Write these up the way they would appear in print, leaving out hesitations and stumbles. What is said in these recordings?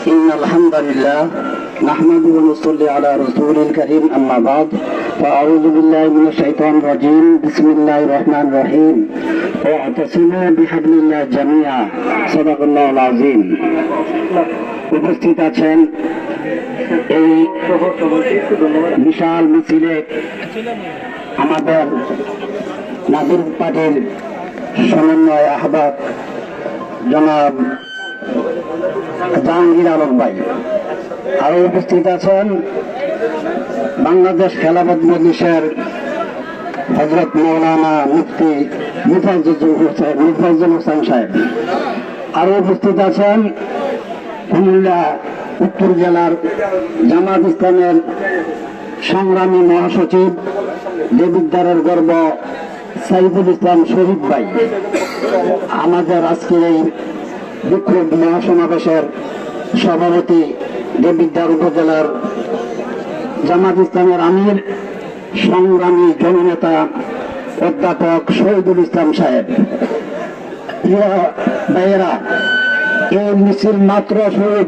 إن الحمد لله نحمده ونصلي على رسول الكريم أما بعد فأعوذ بالله من الشيطان الرجيم بسم الله الرحمن الرحيم واعتصموا بحبل الله جميعا صدق الله العظيم উপস্থিত আছেন এই বিশাল মিছিলে আমাদের নাজির পার্টির সমন্বয় আহ্বায়ক জনাব জাহাঙ্গীর আলম ভাই, আরো উপস্থিত আছেন বাংলাদেশ খেলাফত মজলিসের হযরত মাওলানা মুফতি মুফাজ্জল হোসেন সাহেব, আরো উপস্থিত আছেন কুমিল্লা উত্তর জেলার জামাত ইসলামের সংগ্রামী মহাসচিব দেবিদ্বারের গর্ব সাইফুল ইসলাম শরীফ ভাই, আমাদের আজকের এই বিক্ষোভ মহাসমাবেশের সভাপতি দেবিদ্বার উপজেলার জামাত ইসলামের আমির সংগ্রামী জননেতা অধ্যাপক শহীদুল ইসলাম সাহেব। প্রিয় ভাইয়েরা, এই মিছিল মাত্র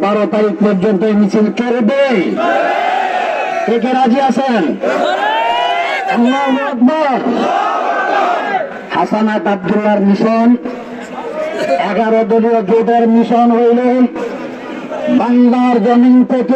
12 তারিখ পর্যন্ত এই মিছিল চলবে। কে রাজি আছেন? আল্লাহু আকবার। হাসানাত আব্দুল্লাহর মিশন 11 দলীয় জোটের মিশন হইল বাংলার জমিন থেকে